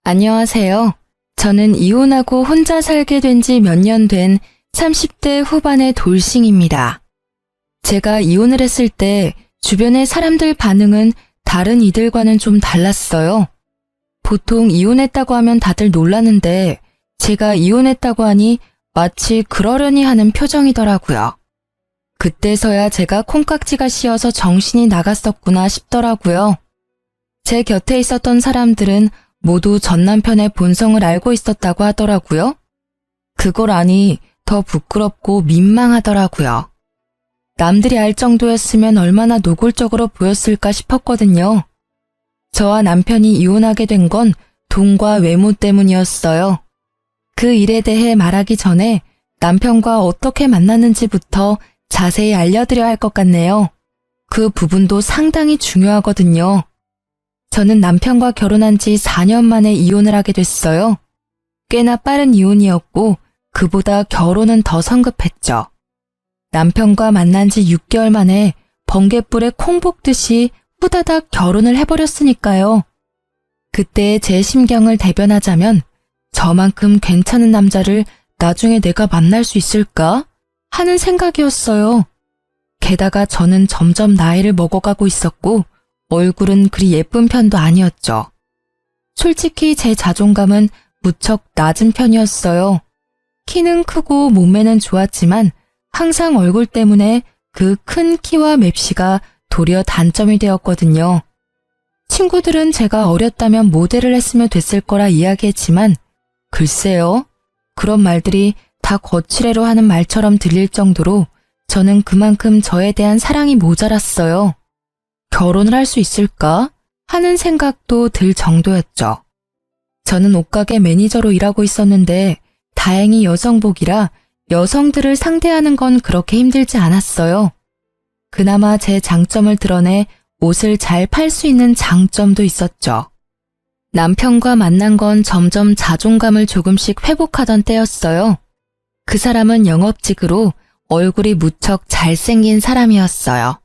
안녕하세요. 저는 이혼하고 혼자 살게 된 지 몇 년 된 30대 후반의 돌싱입니다. 제가 이혼을 했을 때 주변의 사람들 반응은 다른 이들과는 좀 달랐어요. 보통 이혼했다고 하면 다들 놀라는데 제가 이혼했다고 하니 마치 그러려니 하는 표정이더라고요. 그때서야 제가 콩깍지가 씌어서 정신이 나갔었구나 싶더라고요. 제 곁에 있었던 사람들은 모두 전 남편의 본성을 알고 있었다고 하더라고요. 그걸 아니 더 부끄럽고 민망하더라고요. 남들이 알 정도였으면 얼마나 노골적으로 보였을까 싶었거든요. 저와 남편이 이혼하게 된 건 돈과 외모 때문이었어요. 그 일에 대해 말하기 전에 남편과 어떻게 만났는지부터 자세히 알려드려야 할 것 같네요. 그 부분도 상당히 중요하거든요. 저는 남편과 결혼한 지 4년 만에 이혼을 하게 됐어요. 꽤나 빠른 이혼이었고 그보다 결혼은 더 성급했죠. 남편과 만난 지 6개월 만에 번갯불에 콩 볶듯이 후다닥 결혼을 해버렸으니까요. 그때 제 심경을 대변하자면 저만큼 괜찮은 남자를 나중에 내가 만날 수 있을까 하는 생각이었어요. 게다가 저는 점점 나이를 먹어가고 있었고 얼굴은 그리 예쁜 편도 아니었죠. 솔직히 제 자존감은 무척 낮은 편이었어요. 키는 크고 몸매는 좋았지만 항상 얼굴 때문에 그 큰 키와 맵시가 도리어 단점이 되었거든요. 친구들은 제가 어렸다면 모델을 했으면 됐을 거라 이야기했지만 글쎄요. 그런 말들이 다 거칠애로 하는 말처럼 들릴 정도로 저는 그만큼 저에 대한 사랑이 모자랐어요. 결혼을 할 수 있을까 하는 생각도 들 정도였죠. 저는 옷가게 매니저로 일하고 있었는데 다행히 여성복이라 여성들을 상대하는 건 그렇게 힘들지 않았어요. 그나마 제 장점을 드러내 옷을 잘 팔 수 있는 장점도 있었죠. 남편과 만난 건 점점 자존감을 조금씩 회복하던 때였어요. 그 사람은 영업직으로 얼굴이 무척 잘생긴 사람이었어요.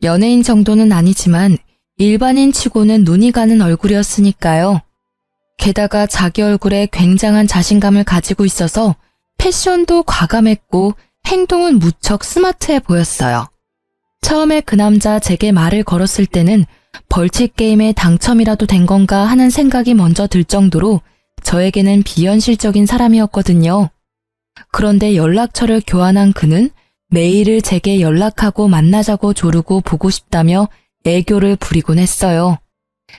연예인 정도는 아니지만 일반인 치고는 눈이 가는 얼굴이었으니까요. 게다가 자기 얼굴에 굉장한 자신감을 가지고 있어서 패션도 과감했고 행동은 무척 스마트해 보였어요. 처음에 그 남자 제게 말을 걸었을 때는 벌칙 게임에 당첨이라도 된 건가 하는 생각이 먼저 들 정도로 저에게는 비현실적인 사람이었거든요. 그런데 연락처를 교환한 그는 메일을 제게 연락하고 만나자고 조르고 보고 싶다며 애교를 부리곤 했어요.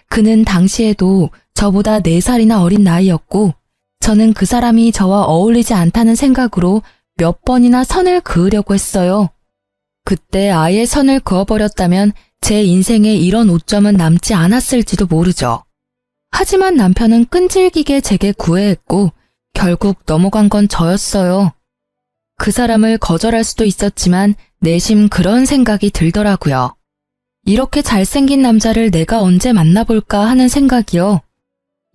그는 당시에도 저보다 4살이나 어린 나이였고 저는 그 사람이 저와 어울리지 않다는 생각으로 몇 번이나 선을 그으려고 했어요. 그때 아예 선을 그어버렸다면 제 인생에 이런 오점은 남지 않았을지도 모르죠. 하지만 남편은 끈질기게 제게 구애했고 결국 넘어간 건 저였어요. 그 사람을 거절할 수도 있었지만 내심 그런 생각이 들더라고요. 이렇게 잘생긴 남자를 내가 언제 만나볼까 하는 생각이요.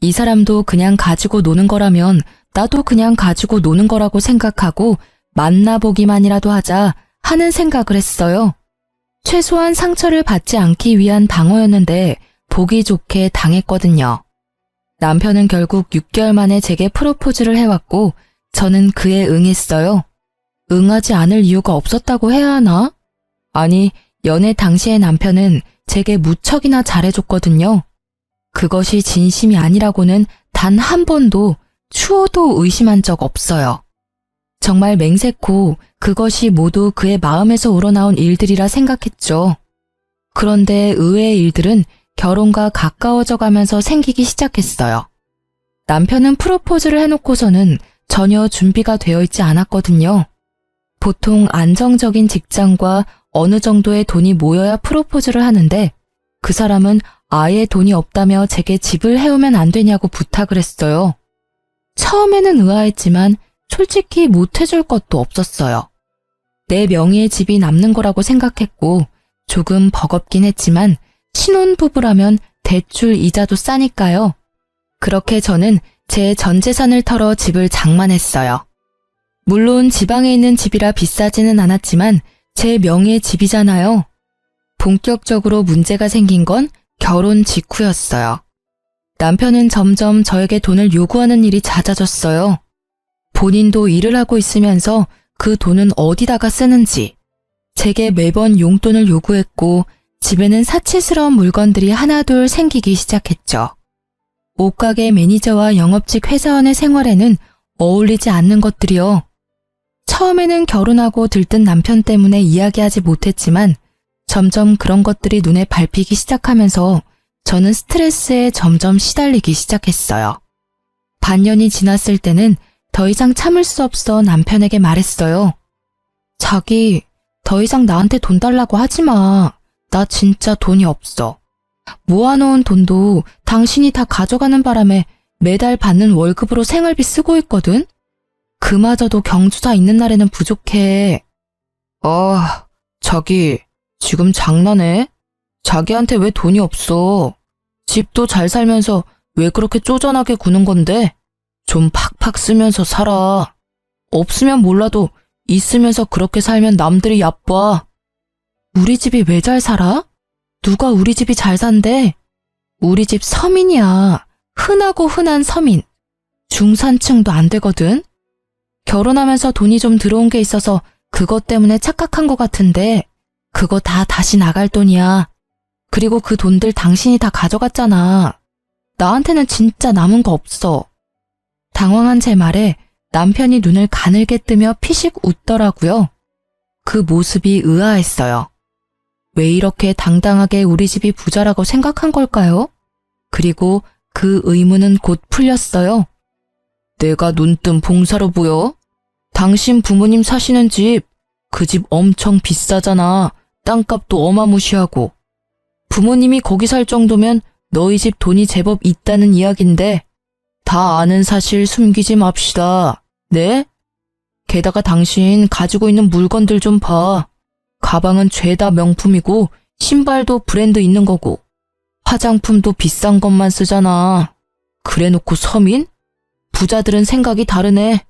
이 사람도 그냥 가지고 노는 거라면 나도 그냥 가지고 노는 거라고 생각하고 만나보기만이라도 하자 하는 생각을 했어요. 최소한 상처를 받지 않기 위한 방어였는데 보기 좋게 당했거든요. 남편은 결국 6개월 만에 제게 프로포즈를 해왔고 저는 그에 응했어요. 응하지 않을 이유가 없었다고 해야 하나? 아니, 연애 당시의 남편은 제게 무척이나 잘해줬거든요. 그것이 진심이 아니라고는 단 한 번도 추호도 의심한 적 없어요. 정말 맹세코 그것이 모두 그의 마음에서 우러나온 일들이라 생각했죠. 그런데 의외의 일들은 결혼과 가까워져 가면서 생기기 시작했어요. 남편은 프로포즈를 해놓고서는 전혀 준비가 되어 있지 않았거든요. 보통 안정적인 직장과 어느 정도의 돈이 모여야 프로포즈를 하는데 그 사람은 아예 돈이 없다며 제게 집을 해오면 안 되냐고 부탁을 했어요. 처음에는 의아했지만 솔직히 못해줄 것도 없었어요. 내 명의의 집이 남는 거라고 생각했고 조금 버겁긴 했지만 신혼부부라면 대출 이자도 싸니까요. 그렇게 저는 제 전 재산을 털어 집을 장만했어요. 물론 지방에 있는 집이라 비싸지는 않았지만 제 명의의 집이잖아요. 본격적으로 문제가 생긴 건 결혼 직후였어요. 남편은 점점 저에게 돈을 요구하는 일이 잦아졌어요. 본인도 일을 하고 있으면서 그 돈은 어디다가 쓰는지, 제게 매번 용돈을 요구했고 집에는 사치스러운 물건들이 하나둘 생기기 시작했죠. 옷가게 매니저와 영업직 회사원의 생활에는 어울리지 않는 것들이요. 처음에는 결혼하고 들뜬 남편 때문에 이야기하지 못했지만 점점 그런 것들이 눈에 밟히기 시작하면서 저는 스트레스에 점점 시달리기 시작했어요. 반년이 지났을 때는 더 이상 참을 수 없어 남편에게 말했어요. 자기, 더 이상 나한테 돈 달라고 하지 마. 나 진짜 돈이 없어. 모아놓은 돈도 당신이 다 가져가는 바람에 매달 받는 월급으로 생활비 쓰고 있거든? 그마저도 경조사 있는 날에는 부족해. 자기, 지금 장난해? 자기한테 왜 돈이 없어? 집도 잘 살면서 왜 그렇게 쪼잔하게 구는 건데? 좀 팍팍 쓰면서 살아. 없으면 몰라도 있으면서 그렇게 살면 남들이 얕봐. 우리 집이 왜 잘 살아? 누가 우리 집이 잘 산대? 우리 집 서민이야. 흔하고 흔한 서민. 중산층도 안 되거든? 결혼하면서 돈이 좀 들어온 게 있어서 그것 때문에 착각한 것 같은데 그거 다 다시 나갈 돈이야. 그리고 그 돈들 당신이 다 가져갔잖아. 나한테는 진짜 남은 거 없어. 당황한 제 말에 남편이 눈을 가늘게 뜨며 피식 웃더라고요. 그 모습이 의아했어요. 왜 이렇게 당당하게 우리 집이 부자라고 생각한 걸까요? 그리고 그 의문은 곧 풀렸어요. 내가 눈뜬 봉사로 보여? 당신 부모님 사시는 집, 그 집 엄청 비싸잖아. 땅값도 어마무시하고. 부모님이 거기 살 정도면 너희 집 돈이 제법 있다는 이야긴데 다 아는 사실 숨기지 맙시다. 네? 게다가 당신 가지고 있는 물건들 좀 봐. 가방은 죄다 명품이고 신발도 브랜드 있는 거고 화장품도 비싼 것만 쓰잖아. 그래놓고 서민? 부자들은 생각이 다르네.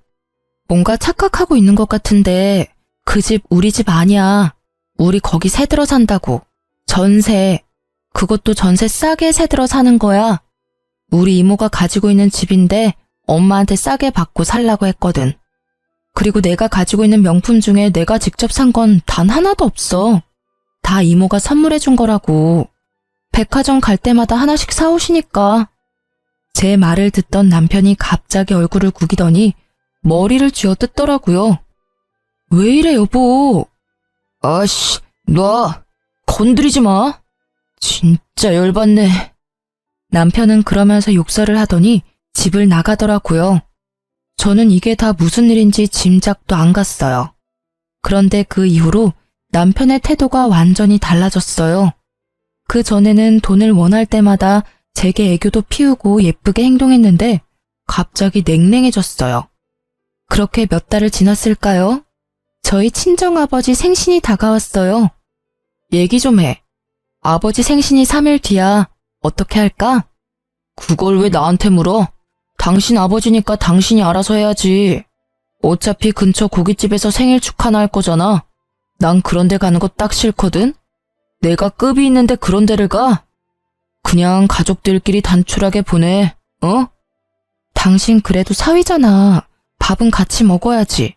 뭔가 착각하고 있는 것 같은데 그 집 우리 집 아니야. 우리 거기 새 들어 산다고. 전세. 그것도 전세 싸게 새 들어 사는 거야. 우리 이모가 가지고 있는 집인데 엄마한테 싸게 받고 살라고 했거든. 그리고 내가 가지고 있는 명품 중에 내가 직접 산 건 단 하나도 없어. 다 이모가 선물해 준 거라고. 백화점 갈 때마다 하나씩 사오시니까. 제 말을 듣던 남편이 갑자기 얼굴을 구기더니 머리를 쥐어뜯더라고요. 왜 이래 여보? 아씨, 놔. 건드리지 마. 진짜 열받네. 남편은 그러면서 욕설을 하더니 집을 나가더라고요. 저는 이게 다 무슨 일인지 짐작도 안 갔어요. 그런데 그 이후로 남편의 태도가 완전히 달라졌어요. 그 전에는 돈을 원할 때마다 제게 애교도 피우고 예쁘게 행동했는데 갑자기 냉랭해졌어요. 그렇게 몇 달을 지났을까요? 저희 친정아버지 생신이 다가왔어요. 얘기 좀 해. 아버지 생신이 3일 뒤야. 어떻게 할까? 그걸 왜 나한테 물어? 당신 아버지니까 당신이 알아서 해야지. 어차피 근처 고깃집에서 생일 축하나 할 거잖아. 난 그런 데 가는 거 딱 싫거든? 내가 급이 있는데 그런 데를 가? 그냥 가족들끼리 단촐하게 보내, 어? 당신 그래도 사위잖아. 밥은 같이 먹어야지.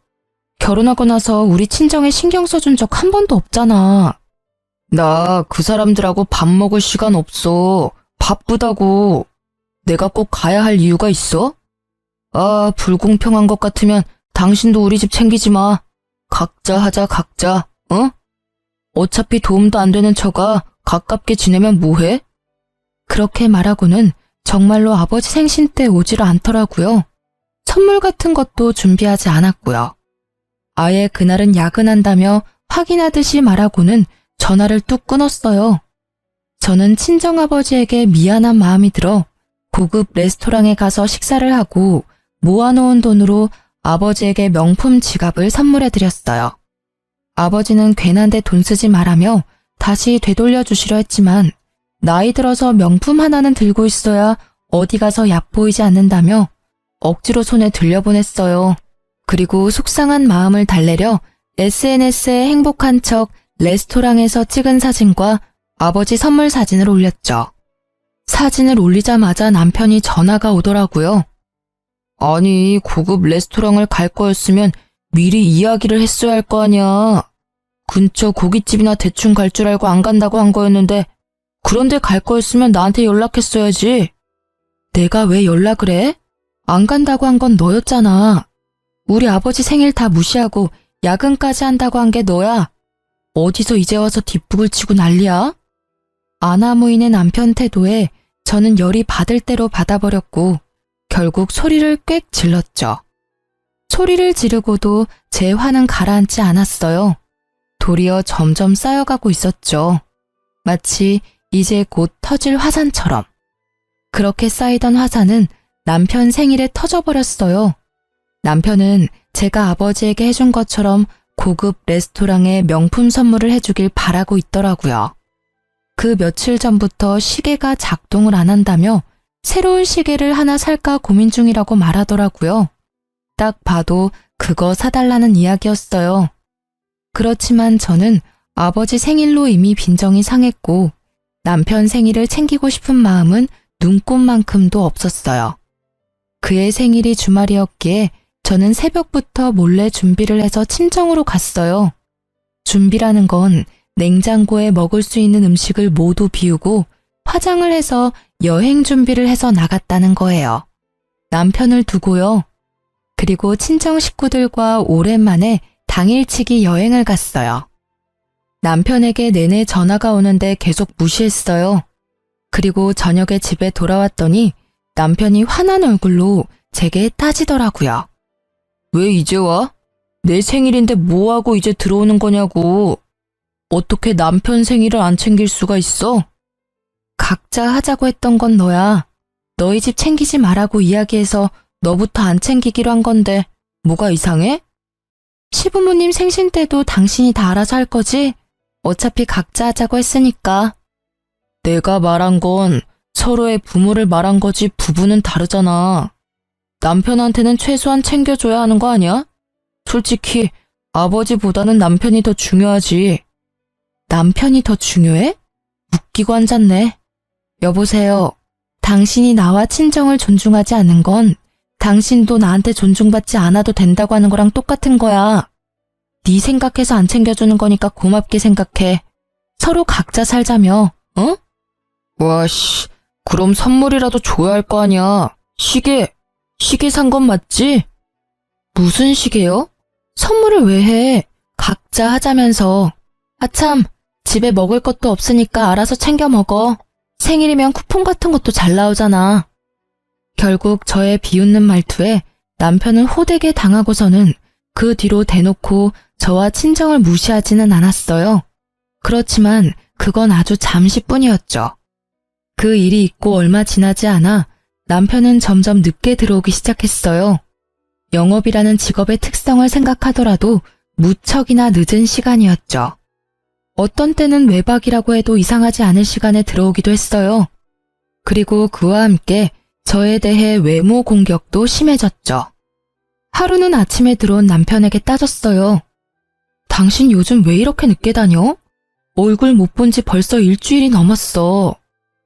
결혼하고 나서 우리 친정에 신경 써준 적 한 번도 없잖아. 나 그 사람들하고 밥 먹을 시간 없어. 바쁘다고. 내가 꼭 가야 할 이유가 있어? 아, 불공평한 것 같으면 당신도 우리 집 챙기지 마. 각자 하자, 각자, 어? 어차피 도움도 안 되는 처가 가깝게 지내면 뭐해? 그렇게 말하고는 정말로 아버지 생신 때 오지를 않더라고요. 선물 같은 것도 준비하지 않았고요. 아예 그날은 야근한다며 확인하듯이 말하고는 전화를 뚝 끊었어요. 저는 친정아버지에게 미안한 마음이 들어 고급 레스토랑에 가서 식사를 하고 모아놓은 돈으로 아버지에게 명품 지갑을 선물해드렸어요. 아버지는 괜한 데 돈 쓰지 말라며 다시 되돌려 주시려 했지만 나이 들어서 명품 하나는 들고 있어야 어디 가서 얕보이지 않는다며 억지로 손에 들려보냈어요. 그리고 속상한 마음을 달래려 SNS에 행복한 척 레스토랑에서 찍은 사진과 아버지 선물 사진을 올렸죠. 사진을 올리자마자 남편이 전화가 오더라고요. 아니, 고급 레스토랑을 갈 거였으면 미리 이야기를 했어야 할 거 아니야. 근처 고깃집이나 대충 갈 줄 알고 안 간다고 한 거였는데 그런데 갈 거였으면 나한테 연락했어야지. 내가 왜 연락을 해? 안 간다고 한 건 너였잖아. 우리 아버지 생일 다 무시하고 야근까지 한다고 한 게 너야. 어디서 이제 와서 뒷북을 치고 난리야? 아나무인의 남편 태도에 저는 열이 받을 대로 받아버렸고 결국 소리를 꽥 질렀죠. 소리를 지르고도 제 화는 가라앉지 않았어요. 도리어 점점 쌓여가고 있었죠. 마치 이제 곧 터질 화산처럼. 그렇게 쌓이던 화산은 남편 생일에 터져버렸어요. 남편은 제가 아버지에게 해준 것처럼 고급 레스토랑에 명품 선물을 해주길 바라고 있더라고요. 그 며칠 전부터 시계가 작동을 안 한다며 새로운 시계를 하나 살까 고민 중이라고 말하더라고요. 딱 봐도 그거 사달라는 이야기였어요. 그렇지만 저는 아버지 생일로 이미 빈정이 상했고 남편 생일을 챙기고 싶은 마음은 눈꼽만큼도 없었어요. 그의 생일이 주말이었기에 저는 새벽부터 몰래 준비를 해서 친정으로 갔어요. 준비라는 건 냉장고에 먹을 수 있는 음식을 모두 비우고 화장을 해서 여행 준비를 해서 나갔다는 거예요. 남편을 두고요. 그리고 친정 식구들과 오랜만에 당일치기 여행을 갔어요. 남편에게 내내 전화가 오는데 계속 무시했어요. 그리고 저녁에 집에 돌아왔더니 남편이 화난 얼굴로 제게 따지더라고요. 왜 이제 와? 내 생일인데 뭐하고 이제 들어오는 거냐고. 어떻게 남편 생일을 안 챙길 수가 있어? 각자 하자고 했던 건 너야. 너희 집 챙기지 말라고 이야기해서 너부터 안 챙기기로 한 건데 뭐가 이상해? 시부모님 생신 때도 당신이 다 알아서 할 거지? 어차피 각자 하자고 했으니까. 내가 말한 건 서로의 부모를 말한 거지 부부는 다르잖아. 남편한테는 최소한 챙겨줘야 하는 거 아니야? 솔직히 아버지보다는 남편이 더 중요하지. 남편이 더 중요해? 웃기고 앉았네. 여보세요. 당신이 나와 친정을 존중하지 않는 건 당신도 나한테 존중받지 않아도 된다고 하는 거랑 똑같은 거야. 네 생각해서 안 챙겨주는 거니까 고맙게 생각해. 서로 각자 살자며, 어? 와씨, 그럼 선물이라도 줘야 할 거 아니야. 시계 산 건 맞지? 무슨 시계요? 선물을 왜 해? 각자 하자면서. 아참, 집에 먹을 것도 없으니까 알아서 챙겨 먹어. 생일이면 쿠폰 같은 것도 잘 나오잖아. 결국 저의 비웃는 말투에 남편은 호되게 당하고서는 그 뒤로 대놓고 저와 친정을 무시하지는 않았어요. 그렇지만 그건 아주 잠시뿐이었죠. 그 일이 있고 얼마 지나지 않아 남편은 점점 늦게 들어오기 시작했어요. 영업이라는 직업의 특성을 생각하더라도 무척이나 늦은 시간이었죠. 어떤 때는 외박이라고 해도 이상하지 않을 시간에 들어오기도 했어요. 그리고 그와 함께 저에 대해 외모 공격도 심해졌죠. 하루는 아침에 들어온 남편에게 따졌어요. 당신 요즘 왜 이렇게 늦게 다녀? 얼굴 못 본 지 벌써 일주일이 넘었어.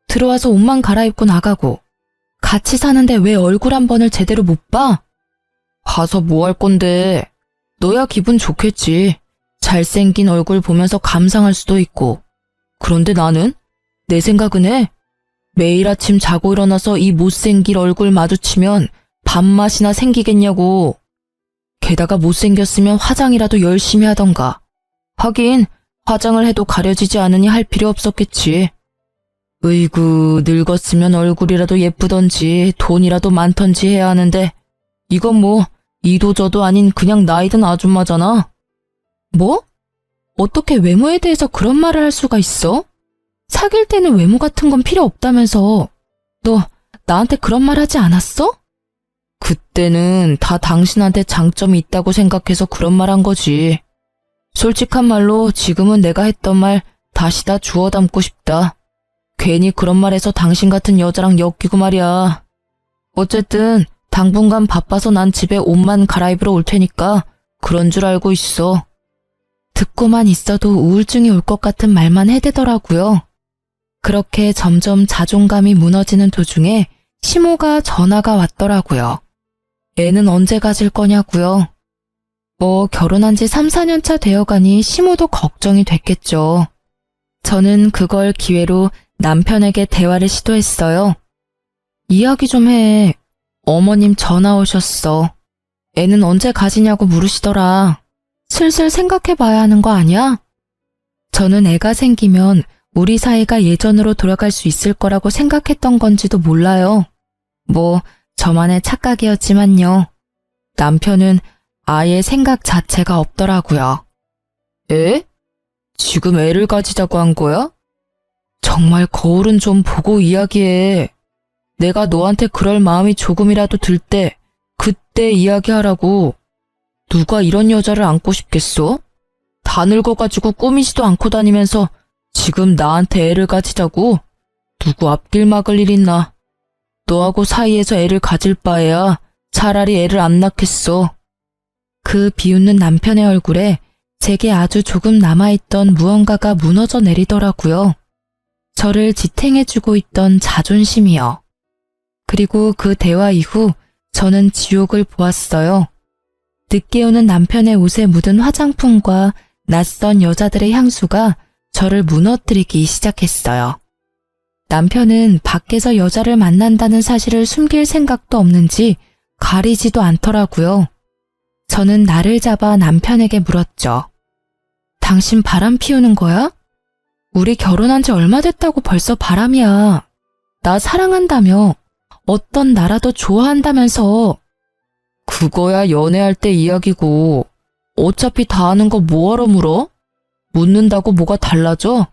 들어와서 옷만 갈아입고 나가고. 같이 사는데 왜 얼굴 한 번을 제대로 못 봐? 봐서 뭐 할 건데. 너야 기분 좋겠지. 잘생긴 얼굴 보면서 감상할 수도 있고. 그런데 나는? 내 생각은 해. 매일 아침 자고 일어나서 이 못생긴 얼굴 마주치면 밥맛이나 생기겠냐고. 게다가 못생겼으면 화장이라도 열심히 하던가. 하긴 화장을 해도 가려지지 않으니 할 필요 없었겠지. 으이구, 늙었으면 얼굴이라도 예쁘던지 돈이라도 많던지 해야 하는데 이건 뭐 이도저도 아닌 그냥 나이 든 아줌마잖아. 뭐? 어떻게 외모에 대해서 그런 말을 할 수가 있어? 사귈 때는 외모 같은 건 필요 없다면서. 너 나한테 그런 말 하지 않았어? 그때는 다 당신한테 장점이 있다고 생각해서 그런 말 한 거지. 솔직한 말로 지금은 내가 했던 말 다시 다 주워 담고 싶다. 괜히 그런 말 해서 당신 같은 여자랑 엮이고 말이야. 어쨌든 당분간 바빠서 난 집에 옷만 갈아입으러 올 테니까 그런 줄 알고 있어. 듣고만 있어도 우울증이 올 것 같은 말만 해대더라고요. 그렇게 점점 자존감이 무너지는 도중에 시모가 전화가 왔더라고요. 애는 언제 가질 거냐고요. 결혼한 지 3, 4년 차 되어가니 시모도 걱정이 됐겠죠. 저는 그걸 기회로 남편에게 대화를 시도했어요. 이야기 좀 해. 어머님 전화 오셨어. 애는 언제 가지냐고 물으시더라. 슬슬 생각해봐야 하는 거 아니야? 저는 애가 생기면 우리 사이가 예전으로 돌아갈 수 있을 거라고 생각했던 건지도 몰라요. 저만의 착각이었지만요. 남편은 아예 생각 자체가 없더라고요. 에? 지금 애를 가지자고 한 거야? 정말 거울은 좀 보고 이야기해. 내가 너한테 그럴 마음이 조금이라도 들 때 그때 이야기하라고. 누가 이런 여자를 안고 싶겠어? 다 늙어가지고 꾸미지도 않고 다니면서 지금 나한테 애를 가지자고? 누구 앞길 막을 일 있나? 너하고 사이에서 애를 가질 바에야 차라리 애를 안 낳겠어. 그 비웃는 남편의 얼굴에 제게 아주 조금 남아있던 무언가가 무너져 내리더라고요. 저를 지탱해주고 있던 자존심이요. 그리고 그 대화 이후 저는 지옥을 보았어요. 늦게 오는 남편의 옷에 묻은 화장품과 낯선 여자들의 향수가 저를 무너뜨리기 시작했어요. 남편은 밖에서 여자를 만난다는 사실을 숨길 생각도 없는지 가리지도 않더라고요. 저는 나를 잡아 남편에게 물었죠. 당신 바람 피우는 거야? 우리 결혼한 지 얼마 됐다고 벌써 바람이야. 나 사랑한다며. 어떤 나라도 좋아한다면서. 그거야 연애할 때 이야기고 어차피 다 아는 거 뭐하러 물어? 묻는다고 뭐가 달라져?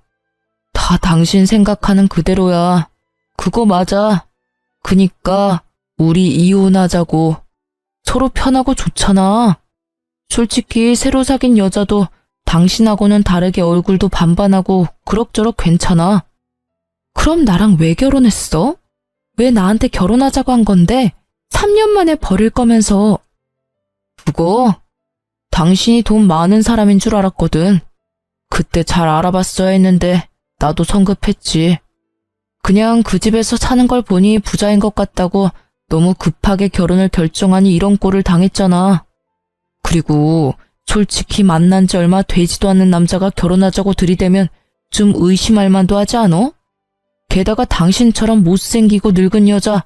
다 당신 생각하는 그대로야. 그거 맞아. 그니까 우리 이혼하자고. 서로 편하고 좋잖아. 솔직히 새로 사귄 여자도 당신하고는 다르게 얼굴도 반반하고 그럭저럭 괜찮아. 그럼 나랑 왜 결혼했어? 왜 나한테 결혼하자고 한 건데 3년 만에 버릴 거면서. 그거 당신이 돈 많은 사람인 줄 알았거든. 그때 잘 알아봤어야 했는데 나도 성급했지. 그냥 그 집에서 사는 걸 보니 부자인 것 같다고 너무 급하게 결혼을 결정하니 이런 꼴을 당했잖아. 그리고 솔직히 만난 지 얼마 되지도 않는 남자가 결혼하자고 들이대면 좀 의심할 만도 하지 않어? 게다가 당신처럼 못생기고 늙은 여자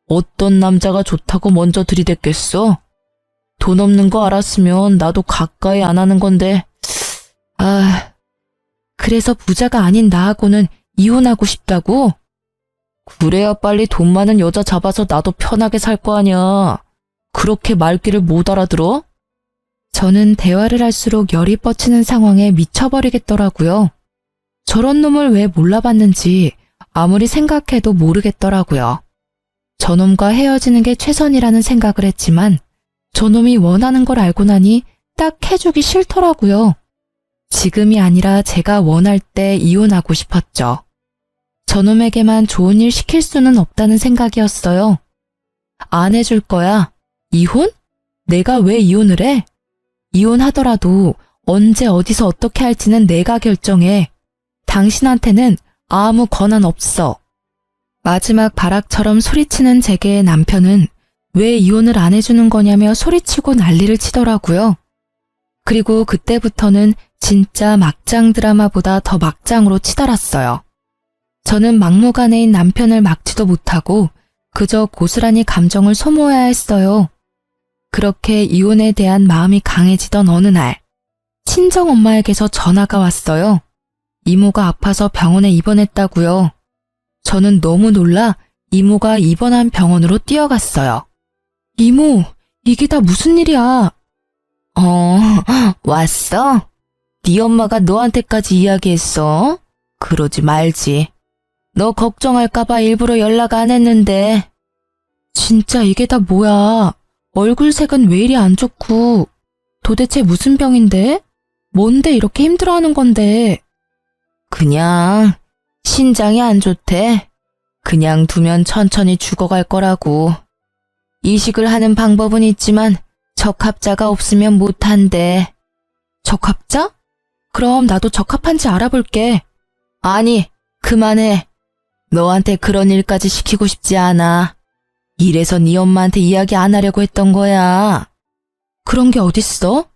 어떤 남자가 좋다고 먼저 들이댔겠어? 돈 없는 거 알았으면 나도 가까이 안 하는 건데. 그래서 부자가 아닌 나하고는 이혼하고 싶다고? 그래야 빨리 돈 많은 여자 잡아서 나도 편하게 살 거 아니야. 그렇게 말귀를 못 알아들어? 저는 대화를 할수록 열이 뻗치는 상황에 미쳐버리겠더라고요. 저런 놈을 왜 몰라봤는지 아무리 생각해도 모르겠더라고요. 저놈과 헤어지는 게 최선이라는 생각을 했지만 저놈이 원하는 걸 알고 나니 딱 해주기 싫더라고요. 지금이 아니라 제가 원할 때 이혼하고 싶었죠. 저놈에게만 좋은 일 시킬 수는 없다는 생각이었어요. 안 해줄 거야. 이혼? 내가 왜 이혼을 해? 이혼하더라도 언제 어디서 어떻게 할지는 내가 결정해. 당신한테는 아무 권한 없어. 마지막 발악처럼 소리치는 제게 남편은 왜 이혼을 안 해주는 거냐며 소리치고 난리를 치더라고요. 그리고 그때부터는 진짜 막장 드라마보다 더 막장으로 치달았어요. 저는 막무가내인 남편을 막지도 못하고 그저 고스란히 감정을 소모해야 했어요. 그렇게 이혼에 대한 마음이 강해지던 어느 날, 친정엄마에게서 전화가 왔어요. 이모가 아파서 병원에 입원했다고요. 저는 너무 놀라 이모가 입원한 병원으로 뛰어갔어요. 이모, 이게 다 무슨 일이야? 왔어? 네 엄마가 너한테까지 이야기했어? 그러지 말지. 너 걱정할까봐 일부러 연락 안 했는데. 진짜 이게 다 뭐야? 얼굴색은 왜 이리 안 좋고. 도대체 무슨 병인데? 뭔데 이렇게 힘들어하는 건데? 그냥 신장이 안 좋대. 그냥 두면 천천히 죽어갈 거라고. 이식을 하는 방법은 있지만 적합자가 없으면 못한대. 적합자? 그럼 나도 적합한지 알아볼게. 아니, 그만해. 너한테 그런 일까지 시키고 싶지 않아. 이래서 네 엄마한테 이야기 안 하려고 했던 거야. 그런 게 어딨어?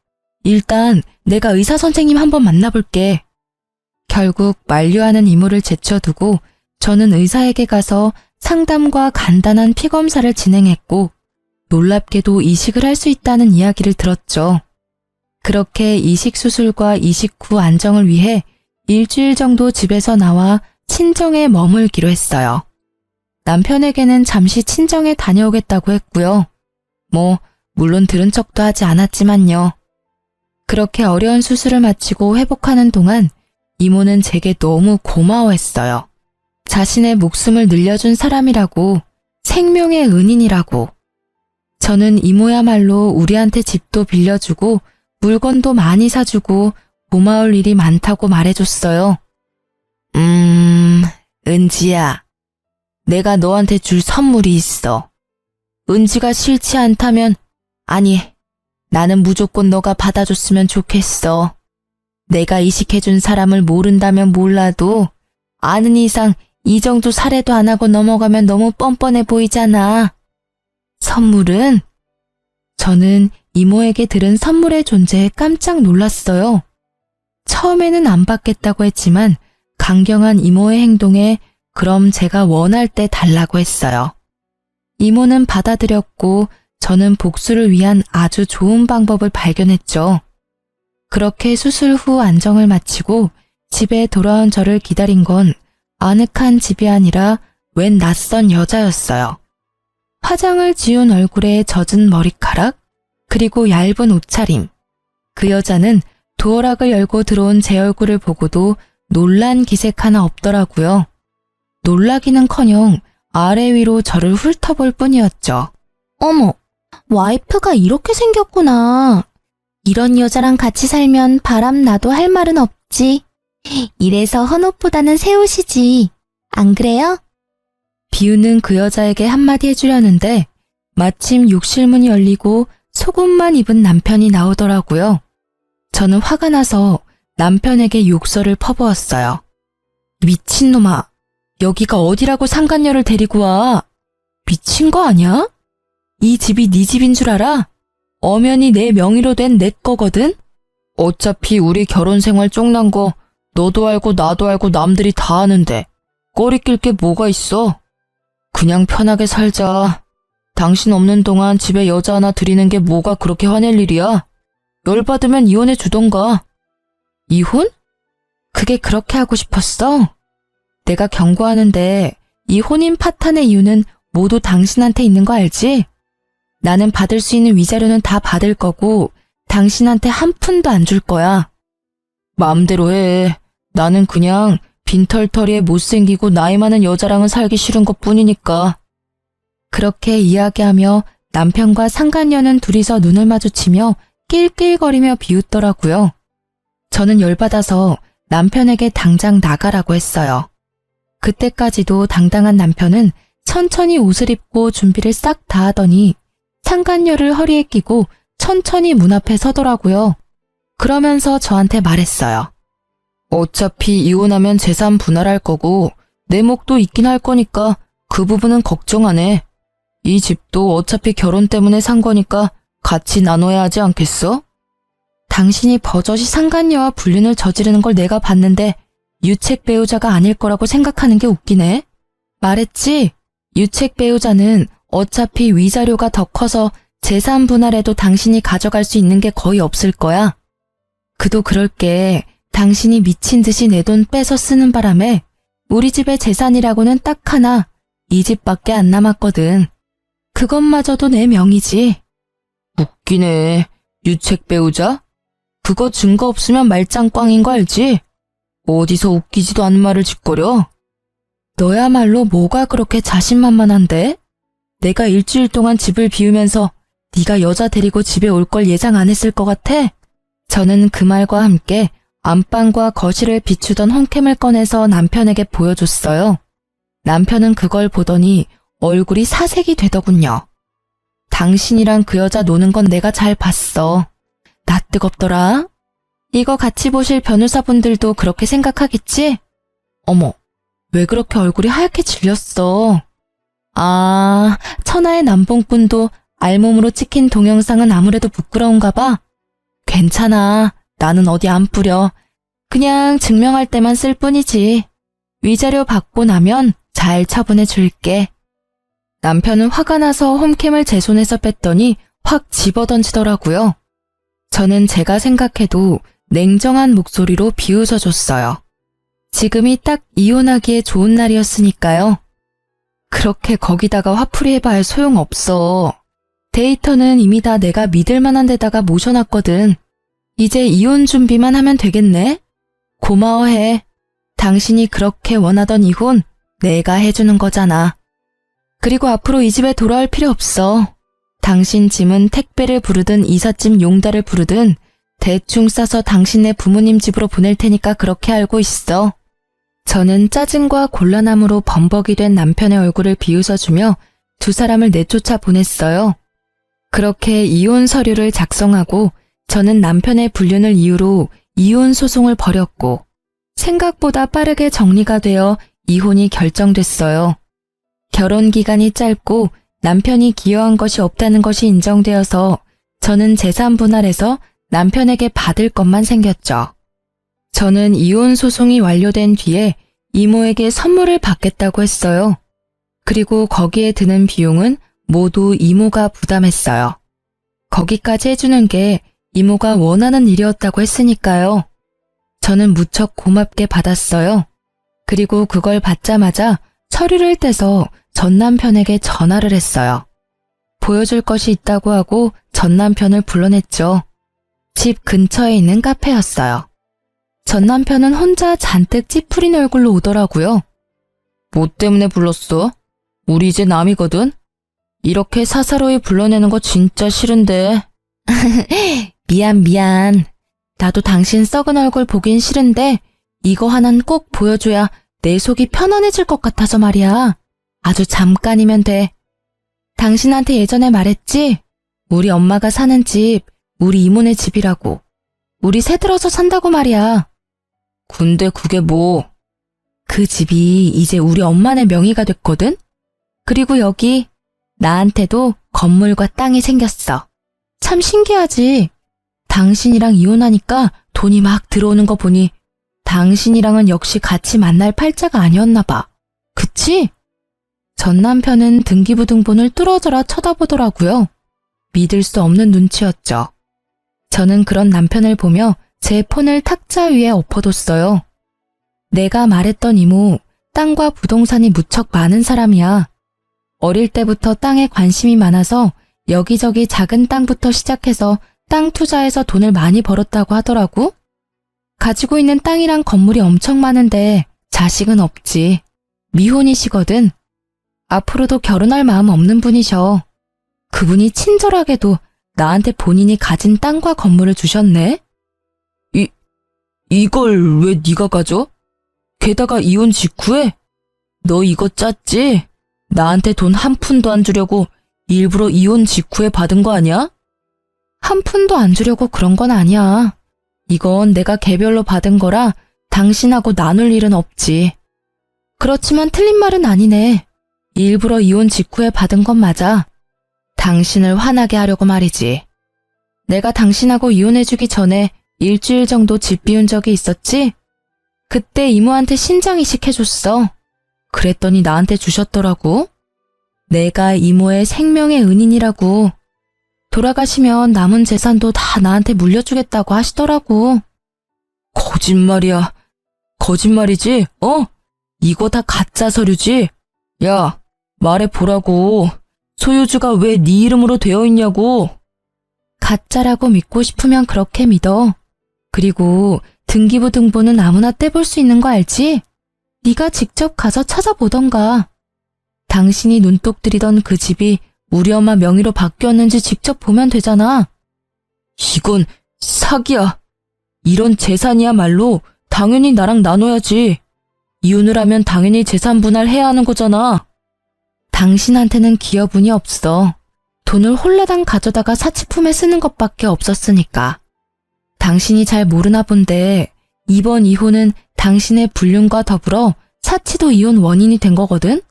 일단 내가 의사 선생님 한번 만나볼게. 결국 만류하는 이모를 제쳐두고 저는 의사에게 가서 상담과 간단한 피 검사를 진행했고 놀랍게도 이식을 할 수 있다는 이야기를 들었죠. 그렇게 이식 수술과 이식 후 안정을 위해 일주일 정도 집에서 나와 친정에 머물기로 했어요. 남편에게는 잠시 친정에 다녀오겠다고 했고요. 물론 들은 척도 하지 않았지만요. 그렇게 어려운 수술을 마치고 회복하는 동안 이모는 제게 너무 고마워했어요. 자신의 목숨을 늘려준 사람이라고, 생명의 은인이라고. 저는 이모야말로 우리한테 집도 빌려주고 물건도 많이 사주고 고마울 일이 많다고 말해줬어요. 은지야. 내가 너한테 줄 선물이 있어. 은지가 싫지 않다면, 아니, 나는 무조건 너가 받아줬으면 좋겠어. 내가 이식해준 사람을 모른다면 몰라도 아는 이상 이 정도 살해도 안 하고 넘어가면 너무 뻔뻔해 보이잖아. 선물은? 저는 이모에게 들은 선물의 존재에 깜짝 놀랐어요. 처음에는 안 받겠다고 했지만 강경한 이모의 행동에 그럼 제가 원할 때 달라고 했어요. 이모는 받아들였고 저는 복수를 위한 아주 좋은 방법을 발견했죠. 그렇게 수술 후 안정을 마치고 집에 돌아온 저를 기다린 건 아늑한 집이 아니라 웬 낯선 여자였어요. 화장을 지운 얼굴에 젖은 머리카락, 그리고 얇은 옷차림. 그 여자는 도어락을 열고 들어온 제 얼굴을 보고도 놀란 기색 하나 없더라고요. 놀라기는커녕 아래 위로 저를 훑어볼 뿐이었죠. 어머, 와이프가 이렇게 생겼구나. 이런 여자랑 같이 살면 바람 나도 할 말은 없지. 이래서 헌옷보다는 새 옷이지. 안 그래요? 비우는 그 여자에게 한마디 해주려는데 마침 욕실 문이 열리고 속옷만 입은 남편이 나오더라고요. 저는 화가 나서 남편에게 욕설을 퍼부었어요. 미친놈아, 여기가 어디라고 상간녀를 데리고 와. 미친 거 아니야? 이 집이 네 집인 줄 알아? 엄연히 내 명의로 된 내 거거든? 어차피 우리 결혼 생활 쪽난 거 너도 알고 나도 알고 남들이 다 아는데 꼬리 낄 게 뭐가 있어? 그냥 편하게 살자. 당신 없는 동안 집에 여자 하나 들이는 게 뭐가 그렇게 화낼 일이야? 열받으면 이혼해 주던가. 이혼? 그게 그렇게 하고 싶었어? 내가 경고하는데 이 혼인 파탄의 이유는 모두 당신한테 있는 거 알지? 나는 받을 수 있는 위자료는 다 받을 거고 당신한테 한 푼도 안 줄 거야. 마음대로 해. 나는 그냥 빈털터리에 못생기고 나이 많은 여자랑은 살기 싫은 것 뿐이니까. 그렇게 이야기하며 남편과 상간녀는 둘이서 눈을 마주치며 낄낄거리며 비웃더라고요. 저는 열받아서 남편에게 당장 나가라고 했어요. 그때까지도 당당한 남편은 천천히 옷을 입고 준비를 싹 다 하더니 상간녀를 허리에 끼고 천천히 문 앞에 서더라고요. 그러면서 저한테 말했어요. 어차피 이혼하면 재산 분할할 거고 내 몫도 있긴 할 거니까 그 부분은 걱정 안 해. 이 집도 어차피 결혼 때문에 산 거니까 같이 나눠야 하지 않겠어? 당신이 버젓이 상간녀와 불륜을 저지르는 걸 내가 봤는데 유책 배우자가 아닐 거라고 생각하는 게 웃기네. 말했지? 유책 배우자는 어차피 위자료가 더 커서 재산 분할에도 당신이 가져갈 수 있는 게 거의 없을 거야. 그도 그럴 게 당신이 미친 듯이 내 돈 빼서 쓰는 바람에 우리 집의 재산이라고는 딱 하나, 이 집밖에 안 남았거든. 그것마저도 내 명의지. 웃기네. 유책 배우자? 그거 증거 없으면 말짱꽝인 거 알지? 어디서 웃기지도 않은 말을 짓거려? 너야말로 뭐가 그렇게 자신만만한데? 내가 일주일 동안 집을 비우면서 네가 여자 데리고 집에 올 걸 예상 안 했을 것 같아? 저는 그 말과 함께 안방과 거실을 비추던 홈캠을 꺼내서 남편에게 보여줬어요. 남편은 그걸 보더니 얼굴이 사색이 되더군요. 당신이랑 그 여자 노는 건 내가 잘 봤어. 나 뜨겁더라. 이거 같이 보실 변호사분들도 그렇게 생각하겠지? 어머, 왜 그렇게 얼굴이 하얗게 질렸어? 아, 천하의 남봉꾼도 알몸으로 찍힌 동영상은 아무래도 부끄러운가 봐. 괜찮아. 나는 어디 안 뿌려. 그냥 증명할 때만 쓸 뿐이지. 위자료 받고 나면 잘 처분해 줄게. 남편은 화가 나서 홈캠을 제 손에서 뺐더니 확 집어던지더라고요. 저는 제가 생각해도 냉정한 목소리로 비웃어줬어요. 지금이 딱 이혼하기에 좋은 날이었으니까요. 그렇게 거기다가 화풀이 해봐야 소용없어. 데이터는 이미 다 내가 믿을 만한 데다가 모셔놨거든. 이제 이혼 준비만 하면 되겠네? 고마워해. 당신이 그렇게 원하던 이혼 내가 해주는 거잖아. 그리고 앞으로 이 집에 돌아올 필요 없어. 당신 짐은 택배를 부르든 이삿짐 용달을 부르든 대충 싸서 당신네 부모님 집으로 보낼 테니까 그렇게 알고 있어. 저는 짜증과 곤란함으로 범벅이 된 남편의 얼굴을 비웃어주며 두 사람을 내쫓아 보냈어요. 그렇게 이혼 서류를 작성하고 저는 남편의 불륜을 이유로 이혼 소송을 벌였고 생각보다 빠르게 정리가 되어 이혼이 결정됐어요. 결혼 기간이 짧고 남편이 기여한 것이 없다는 것이 인정되어서 저는 재산 분할해서 남편에게 받을 것만 생겼죠. 저는 이혼 소송이 완료된 뒤에 이모에게 선물을 받겠다고 했어요. 그리고 거기에 드는 비용은 모두 이모가 부담했어요. 거기까지 해주는 게 이모가 원하는 일이었다고 했으니까요. 저는 무척 고맙게 받았어요. 그리고 그걸 받자마자 서류를 떼서 전 남편에게 전화를 했어요. 보여줄 것이 있다고 하고 전 남편을 불러냈죠. 집 근처에 있는 카페였어요. 전 남편은 혼자 잔뜩 찌푸린 얼굴로 오더라고요. 뭐 때문에 불렀어? 우리 이제 남이거든? 이렇게 사사로이 불러내는 거 진짜 싫은데. 미안. 나도 당신 썩은 얼굴 보긴 싫은데 이거 하나는 꼭 보여줘야 내 속이 편안해질 것 같아서 말이야. 아주 잠깐이면 돼. 당신한테 예전에 말했지? 우리 엄마가 사는 집, 우리 이모네 집이라고. 우리 새들어서 산다고 말이야. 근데 그게 뭐? 그 집이 이제 우리 엄마네 명의가 됐거든? 그리고 여기 나한테도 건물과 땅이 생겼어. 참 신기하지? 당신이랑 이혼하니까 돈이 막 들어오는 거 보니 당신이랑은 역시 같이 만날 팔자가 아니었나 봐. 그치? 전 남편은 등기부등본을 뚫어져라 쳐다보더라고요. 믿을 수 없는 눈치였죠. 저는 그런 남편을 보며 제 폰을 탁자 위에 엎어뒀어요. 내가 말했던 이모, 땅과 부동산이 무척 많은 사람이야. 어릴 때부터 땅에 관심이 많아서 여기저기 작은 땅부터 시작해서 땅 투자해서 돈을 많이 벌었다고 하더라고. 가지고 있는 땅이랑 건물이 엄청 많은데 자식은 없지. 미혼이시거든. 앞으로도 결혼할 마음 없는 분이셔. 그분이 친절하게도 나한테 본인이 가진 땅과 건물을 주셨네. 이걸 왜 네가 가져? 게다가 이혼 직후에? 너 이거 짰지? 나한테 돈 한 푼도 안 주려고 일부러 이혼 직후에 받은 거 아니야? 한 푼도 안 주려고 그런 건 아니야. 이건 내가 개별로 받은 거라 당신하고 나눌 일은 없지. 그렇지만 틀린 말은 아니네. 일부러 이혼 직후에 받은 건 맞아. 당신을 화나게 하려고 말이지. 내가 당신하고 이혼해주기 전에 일주일 정도 집 비운 적이 있었지? 그때 이모한테 신장 이식해줬어. 그랬더니 나한테 주셨더라고. 내가 이모의 생명의 은인이라고. 돌아가시면 남은 재산도 다 나한테 물려주겠다고 하시더라고. 거짓말이야. 거짓말이지? 이거 다 가짜 서류지? 야, 말해보라고. 소유주가 왜 네 이름으로 되어 있냐고. 가짜라고 믿고 싶으면 그렇게 믿어. 그리고 등기부등본은 아무나 떼볼 수 있는 거 알지? 네가 직접 가서 찾아보던가. 당신이 눈독 들이던 그 집이 우리 엄마 명의로 바뀌었는지 직접 보면 되잖아. 이건 사기야. 이런 재산이야말로 당연히 나랑 나눠야지. 이혼을 하면 당연히 재산 분할해야 하는 거잖아. 당신한테는 기여분이 없어. 돈을 홀라당 가져다가 사치품에 쓰는 것밖에 없었으니까. 당신이 잘 모르나 본데 이번 이혼은 당신의 불륜과 더불어 사치도 이혼 원인이 된 거거든?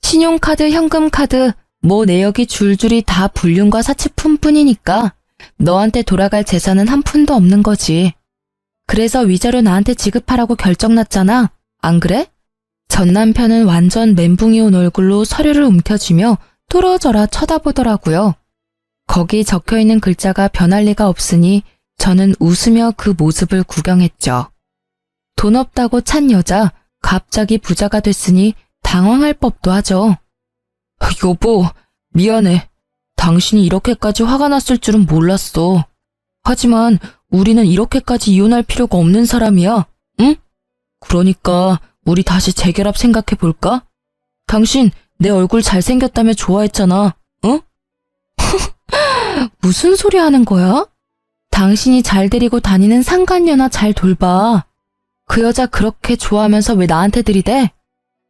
신용카드, 현금카드, 뭐 내역이 줄줄이 다 불륜과 사치품뿐이니까 너한테 돌아갈 재산은 한 푼도 없는 거지. 그래서 위자료 나한테 지급하라고 결정났잖아. 안 그래? 전 남편은 완전 멘붕이 온 얼굴로 서류를 움켜쥐며 뚫어져라 쳐다보더라고요. 거기 적혀있는 글자가 변할 리가 없으니 저는 웃으며 그 모습을 구경했죠. 돈 없다고 찬 여자, 갑자기 부자가 됐으니 당황할 법도 하죠. 여보, 미안해. 당신이 이렇게까지 화가 났을 줄은 몰랐어. 하지만 우리는 이렇게까지 이혼할 필요가 없는 사람이야. 응? 그러니까 우리 다시 재결합 생각해 볼까? 당신 내 얼굴 잘생겼다며 좋아했잖아. 응? 무슨 소리 하는 거야? 당신이 잘 데리고 다니는 상간녀나 잘 돌봐. 그 여자 그렇게 좋아하면서 왜 나한테 들이대?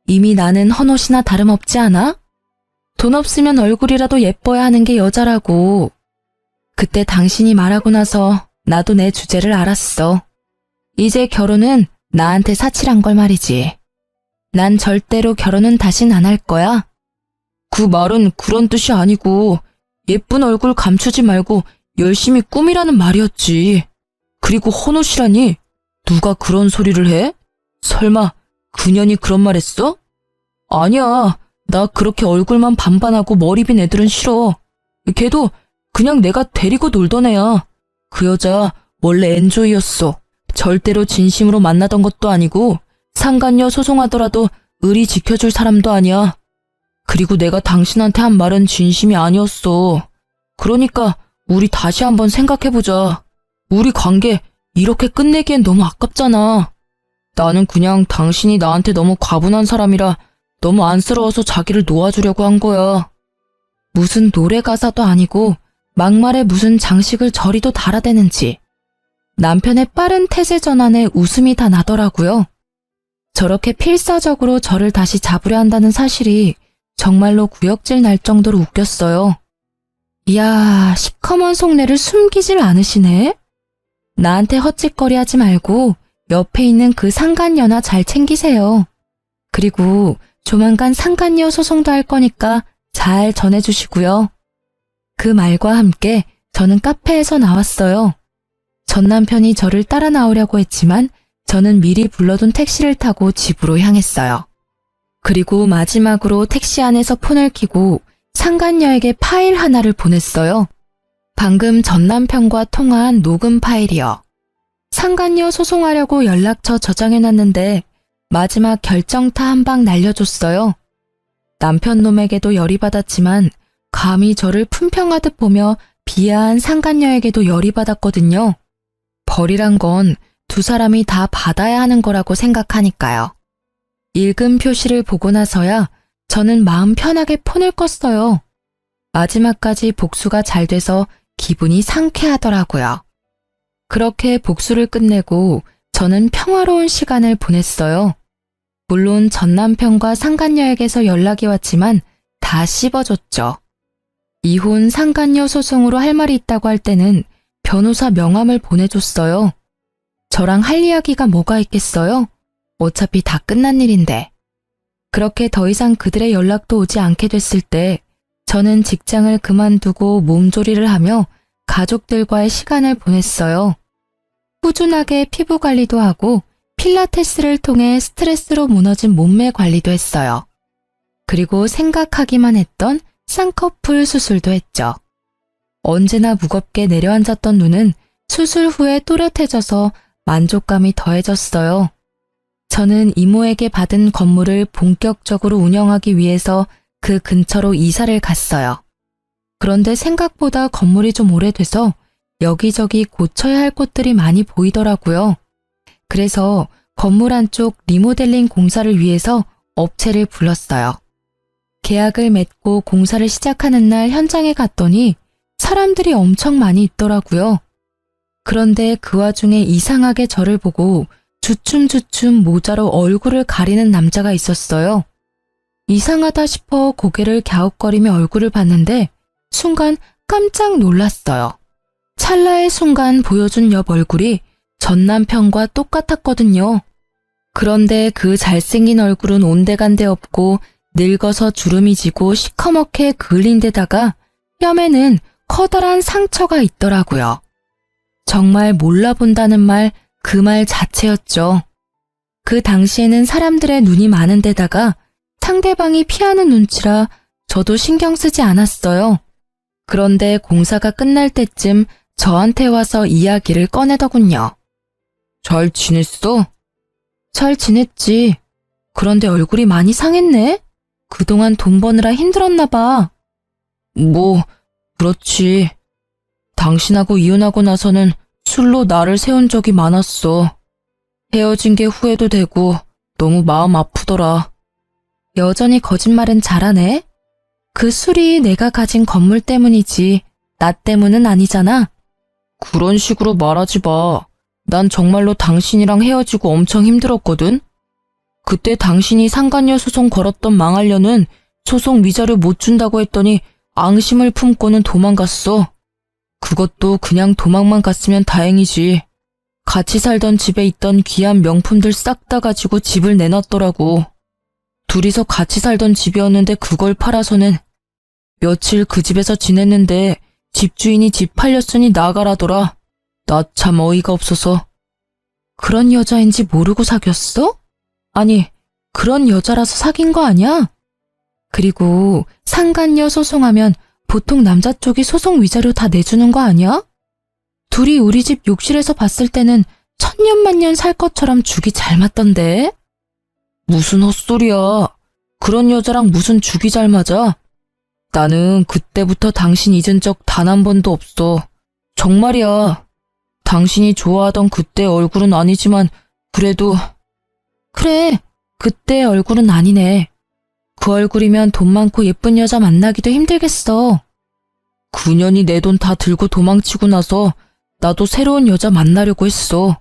이미 나는 헌옷이나 다름없지 않아? 돈 없으면 얼굴이라도 예뻐야 하는 게 여자라고. 그때 당신이 말하고 나서 나도 내 주제를 알았어. 이제 결혼은 나한테 사치란 걸 말이지. 난 절대로 결혼은 다신 안 할 거야. 그 말은 그런 뜻이 아니고 예쁜 얼굴 감추지 말고 열심히 꾸미라는 말이었지. 그리고 헌옷이라니? 누가 그런 소리를 해? 설마 그년이 그런 말 했어? 아니야. 나 그렇게 얼굴만 반반하고 머리 빈 애들은 싫어. 걔도 그냥 내가 데리고 놀던 애야. 그 여자 원래 엔조이였어. 절대로 진심으로 만나던 것도 아니고 상간녀 소송하더라도 의리 지켜줄 사람도 아니야. 그리고 내가 당신한테 한 말은 진심이 아니었어. 그러니까 우리 다시 한번 생각해보자. 우리 관계 이렇게 끝내기엔 너무 아깝잖아. 나는 그냥 당신이 나한테 너무 과분한 사람이라 너무 안쓰러워서 자기를 놓아주려고 한 거야. 무슨 노래 가사도 아니고 막말에 무슨 장식을 저리도 달아대는지. 남편의 빠른 태세 전환에 웃음이 다 나더라고요. 저렇게 필사적으로 저를 다시 잡으려 한다는 사실이 정말로 구역질 날 정도로 웃겼어요. 이야, 시커먼 속내를 숨기질 않으시네? 나한테 헛짓거리 하지 말고 옆에 있는 그 상간녀나 잘 챙기세요. 그리고 조만간 상간녀 소송도 할 거니까 잘 전해주시고요. 그 말과 함께 저는 카페에서 나왔어요. 전 남편이 저를 따라 나오려고 했지만 저는 미리 불러둔 택시를 타고 집으로 향했어요. 그리고 마지막으로 택시 안에서 폰을 켜고 상간녀에게 파일 하나를 보냈어요. 방금 전 남편과 통화한 녹음 파일이요. 상간녀 소송하려고 연락처 저장해놨는데 마지막 결정타 한 방 날려줬어요. 남편 놈에게도 열이 받았지만 감히 저를 품평하듯 보며 비하한 상간녀에게도 열이 받았거든요. 벌이란 건 두 사람이 다 받아야 하는 거라고 생각하니까요. 읽은 표시를 보고 나서야 저는 마음 편하게 폰을 껐어요. 마지막까지 복수가 잘 돼서 기분이 상쾌하더라고요. 그렇게 복수를 끝내고 저는 평화로운 시간을 보냈어요. 물론 전 남편과 상간녀에게서 연락이 왔지만 다 씹어줬죠. 이혼 상간녀 소송으로 할 말이 있다고 할 때는 변호사 명함을 보내줬어요. 저랑 할 이야기가 뭐가 있겠어요? 어차피 다 끝난 일인데. 그렇게 더 이상 그들의 연락도 오지 않게 됐을 때 저는 직장을 그만두고 몸조리를 하며 가족들과의 시간을 보냈어요. 꾸준하게 피부 관리도 하고 필라테스를 통해 스트레스로 무너진 몸매 관리도 했어요. 그리고 생각하기만 했던 쌍꺼풀 수술도 했죠. 언제나 무겁게 내려앉았던 눈은 수술 후에 또렷해져서 만족감이 더해졌어요. 저는 이모에게 받은 건물을 본격적으로 운영하기 위해서 그 근처로 이사를 갔어요. 그런데 생각보다 건물이 좀 오래돼서 여기저기 고쳐야 할 곳들이 많이 보이더라고요. 그래서 건물 안쪽 리모델링 공사를 위해서 업체를 불렀어요. 계약을 맺고 공사를 시작하는 날 현장에 갔더니 사람들이 엄청 많이 있더라고요. 그런데 그 와중에 이상하게 저를 보고 주춤주춤 모자로 얼굴을 가리는 남자가 있었어요. 이상하다 싶어 고개를 갸웃거리며 얼굴을 봤는데 순간 깜짝 놀랐어요. 찰나의 순간 보여준 옆 얼굴이 전 남편과 똑같았거든요. 그런데 그 잘생긴 얼굴은 온데간데 없고 늙어서 주름이 지고 시커멓게 그을린 데다가 뺨에는 커다란 상처가 있더라고요. 정말 몰라본다는 말, 그 말 자체였죠. 그 당시에는 사람들의 눈이 많은 데다가 상대방이 피하는 눈치라 저도 신경 쓰지 않았어요. 그런데 공사가 끝날 때쯤 저한테 와서 이야기를 꺼내더군요. 잘 지냈어? 잘 지냈지. 그런데 얼굴이 많이 상했네? 그동안 돈 버느라 힘들었나 봐. 뭐, 그렇지. 당신하고 이혼하고 나서는 술로 나를 세운 적이 많았어. 헤어진 게 후회도 되고 너무 마음 아프더라. 여전히 거짓말은 잘하네. 그 술이 내가 가진 건물 때문이지 나 때문은 아니잖아. 그런 식으로 말하지 마. 난 정말로 당신이랑 헤어지고 엄청 힘들었거든. 그때 당신이 상간녀 소송 걸었던 망할녀는 소송 위자료 못 준다고 했더니 앙심을 품고는 도망갔어. 그것도 그냥 도망만 갔으면 다행이지. 같이 살던 집에 있던 귀한 명품들 싹 다 가지고 집을 내놨더라고. 둘이서 같이 살던 집이었는데 그걸 팔아서는 며칠 그 집에서 지냈는데 집주인이 집 팔렸으니 나가라더라. 나 참 어이가 없어서. 그런 여자인지 모르고 사귀었어? 아니, 그런 여자라서 사귄 거 아니야? 그리고 상간녀 소송하면 보통 남자 쪽이 소송 위자료 다 내주는 거 아니야? 둘이 우리 집 욕실에서 봤을 때는 천년만년 살 것처럼 죽이 잘 맞던데? 무슨 헛소리야. 그런 여자랑 무슨 죽이 잘 맞아? 나는 그때부터 당신 잊은 적 단 한 번도 없어. 정말이야. 당신이 좋아하던 그때 얼굴은 아니지만 그래도. 그래, 그때 얼굴은 아니네. 그 얼굴이면 돈 많고 예쁜 여자 만나기도 힘들겠어. 9년이 내 돈 다 들고 도망치고 나서 나도 새로운 여자 만나려고 했어.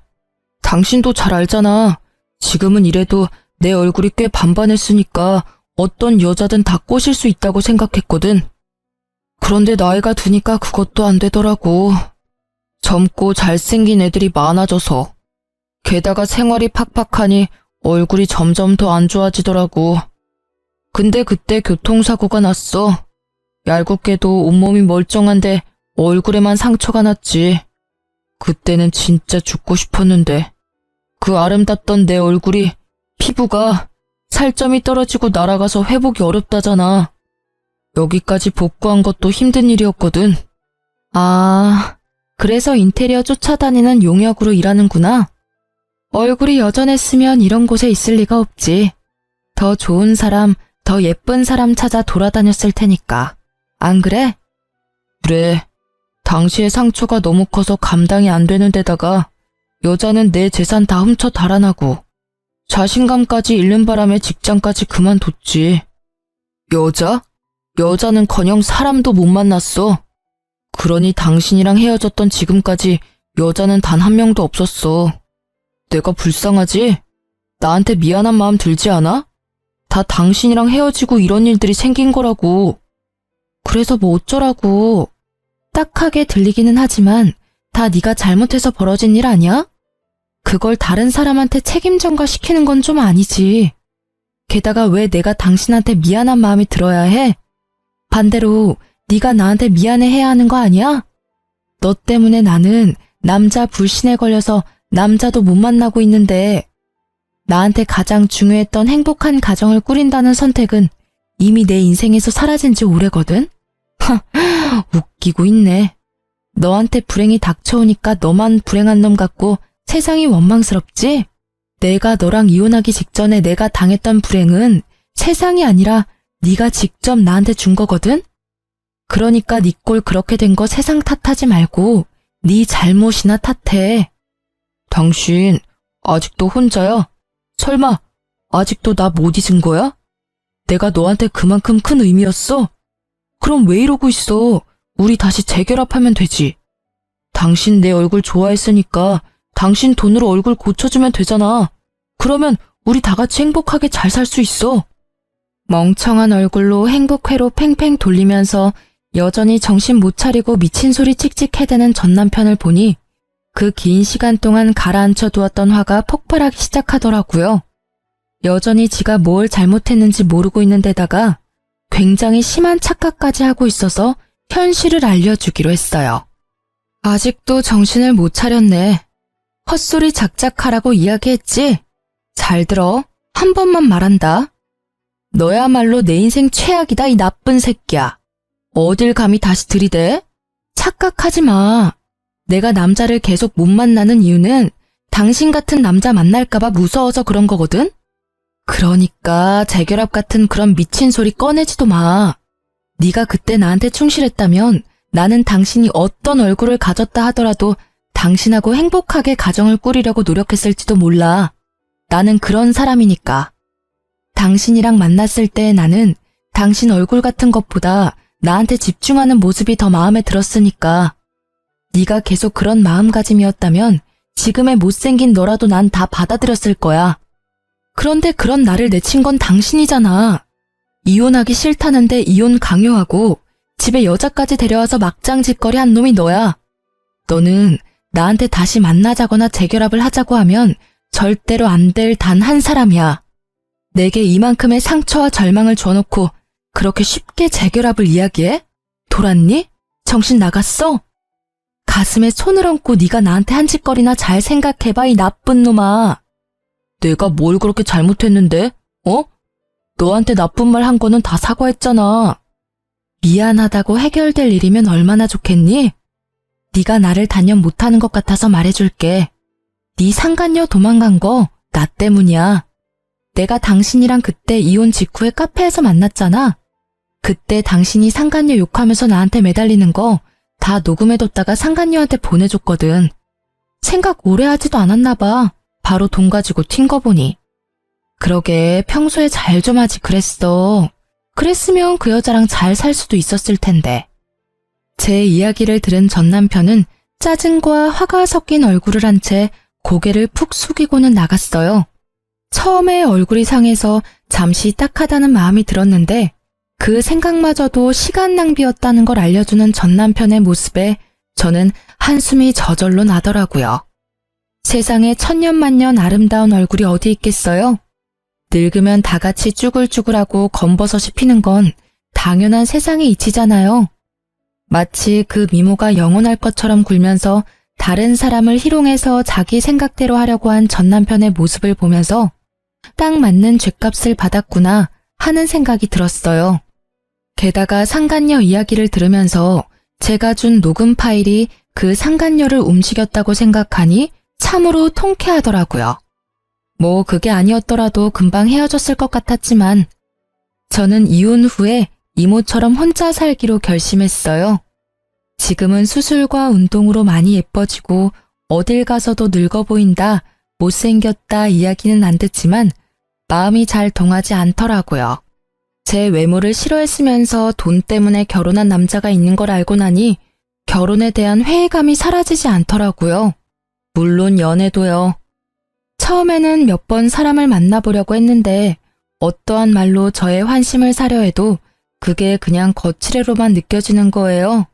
당신도 잘 알잖아. 지금은 이래도 내 얼굴이 꽤 반반했으니까 어떤 여자든 다 꼬실 수 있다고 생각했거든. 그런데 나이가 드니까 그것도 안 되더라고. 젊고 잘생긴 애들이 많아져서. 게다가 생활이 팍팍하니 얼굴이 점점 더 안 좋아지더라고. 근데 그때 교통사고가 났어. 얄궂게도 온몸이 멀쩡한데 얼굴에만 상처가 났지. 그때는 진짜 죽고 싶었는데 그 아름답던 내 얼굴이 피부가 살점이 떨어지고 날아가서 회복이 어렵다잖아. 여기까지 복구한 것도 힘든 일이었거든. 아, 그래서 인테리어 쫓아다니는 용역으로 일하는구나. 얼굴이 여전했으면 이런 곳에 있을 리가 없지. 더 좋은 사람, 더 예쁜 사람 찾아 돌아다녔을 테니까. 안 그래? 그래. 당시의 상처가 너무 커서 감당이 안 되는 데다가 여자는 내 재산 다 훔쳐 달아나고 자신감까지 잃는 바람에 직장까지 그만뒀지. 여자? 여자는커녕 사람도 못 만났어. 그러니 당신이랑 헤어졌던 지금까지 여자는 단 한 명도 없었어. 내가 불쌍하지? 나한테 미안한 마음 들지 않아? 다 당신이랑 헤어지고 이런 일들이 생긴 거라고. 그래서 뭐 어쩌라고. 딱하게 들리기는 하지만 다 네가 잘못해서 벌어진 일 아니야? 그걸 다른 사람한테 책임 전가시키는 건 좀 아니지. 게다가 왜 내가 당신한테 미안한 마음이 들어야 해? 반대로 네가 나한테 미안해해야 하는 거 아니야? 너 때문에 나는 남자 불신에 걸려서 남자도 못 만나고 있는데 나한테 가장 중요했던 행복한 가정을 꾸린다는 선택은 이미 내 인생에서 사라진 지 오래거든? 웃기고 있네. 너한테 불행이 닥쳐오니까 너만 불행한 놈 같고 세상이 원망스럽지? 내가 너랑 이혼하기 직전에 내가 당했던 불행은 세상이 아니라 네가 직접 나한테 준 거거든? 그러니까 네 꼴 그렇게 된 거 세상 탓하지 말고 네 잘못이나 탓해. 당신 아직도 혼자야? 설마 아직도 나 못 잊은 거야? 내가 너한테 그만큼 큰 의미였어? 그럼 왜 이러고 있어? 우리 다시 재결합하면 되지. 당신 내 얼굴 좋아했으니까 당신 돈으로 얼굴 고쳐주면 되잖아. 그러면 우리 다 같이 행복하게 잘 살 수 있어. 멍청한 얼굴로 행복회로 팽팽 돌리면서 여전히 정신 못 차리고 미친 소리 칙칙 해대는 전 남편을 보니 그 긴 시간 동안 가라앉혀 두었던 화가 폭발하기 시작하더라고요. 여전히 지가 뭘 잘못했는지 모르고 있는 데다가 굉장히 심한 착각까지 하고 있어서 현실을 알려주기로 했어요. 아직도 정신을 못 차렸네. 헛소리 작작하라고 이야기했지? 잘 들어. 한 번만 말한다. 너야말로 내 인생 최악이다, 이 나쁜 새끼야. 어딜 감히 다시 들이대? 착각하지 마. 내가 남자를 계속 못 만나는 이유는 당신 같은 남자 만날까봐 무서워서 그런 거거든? 그러니까 재결합 같은 그런 미친 소리 꺼내지도 마. 네가 그때 나한테 충실했다면 나는 당신이 어떤 얼굴을 가졌다 하더라도 당신하고 행복하게 가정을 꾸리려고 노력했을지도 몰라. 나는 그런 사람이니까. 당신이랑 만났을 때 나는 당신 얼굴 같은 것보다 나한테 집중하는 모습이 더 마음에 들었으니까. 네가 계속 그런 마음가짐이었다면 지금의 못생긴 너라도 난 다 받아들였을 거야. 그런데 그런 나를 내친 건 당신이잖아. 이혼하기 싫다는데 이혼 강요하고 집에 여자까지 데려와서 막장 짓거리 한 놈이 너야. 너는 나한테 다시 만나자거나 재결합을 하자고 하면 절대로 안 될 단 한 사람이야. 내게 이만큼의 상처와 절망을 줘놓고 그렇게 쉽게 재결합을 이야기해? 돌았니? 정신 나갔어? 가슴에 손을 얹고 네가 나한테 한 짓거리나 잘 생각해봐, 이 나쁜 놈아. 내가 뭘 그렇게 잘못했는데? 어? 너한테 나쁜 말 한 거는 다 사과했잖아. 미안하다고 해결될 일이면 얼마나 좋겠니? 네가 나를 단연 못하는 것 같아서 말해줄게. 네 상간녀 도망간 거 나 때문이야. 내가 당신이랑 그때 이혼 직후에 카페에서 만났잖아. 그때 당신이 상간녀 욕하면서 나한테 매달리는 거 다 녹음해뒀다가 상간녀한테 보내줬거든. 생각 오래 하지도 않았나 봐. 바로 돈 가지고 튄 거 보니. 그러게 평소에 잘 좀 하지 그랬어. 그랬으면 그 여자랑 잘 살 수도 있었을 텐데. 제 이야기를 들은 전 남편은 짜증과 화가 섞인 얼굴을 한 채 고개를 푹 숙이고는 나갔어요. 처음에 얼굴이 상해서 잠시 딱하다는 마음이 들었는데 그 생각마저도 시간 낭비였다는 걸 알려주는 전 남편의 모습에 저는 한숨이 저절로 나더라고요. 세상에 천년만년 아름다운 얼굴이 어디 있겠어요? 늙으면 다 같이 쭈글쭈글하고 검버섯이 피는 건 당연한 세상의 이치잖아요. 마치 그 미모가 영원할 것처럼 굴면서 다른 사람을 희롱해서 자기 생각대로 하려고 한 전 남편의 모습을 보면서 딱 맞는 죗값을 받았구나 하는 생각이 들었어요. 게다가 상간녀 이야기를 들으면서 제가 준 녹음 파일이 그 상간녀를 움직였다고 생각하니 참으로 통쾌하더라고요. 뭐 그게 아니었더라도 금방 헤어졌을 것 같았지만 저는 이혼 후에 이모처럼 혼자 살기로 결심했어요. 지금은 수술과 운동으로 많이 예뻐지고 어딜 가서도 늙어 보인다, 못생겼다 이야기는 안 듣지만 마음이 잘 동하지 않더라고요. 제 외모를 싫어했으면서 돈 때문에 결혼한 남자가 있는 걸 알고 나니 결혼에 대한 회의감이 사라지지 않더라고요. 물론 연애도요. 처음에는 몇 번 사람을 만나보려고 했는데 어떠한 말로 저의 환심을 사려 해도 그게 그냥 거칠애로만 느껴지는 거예요.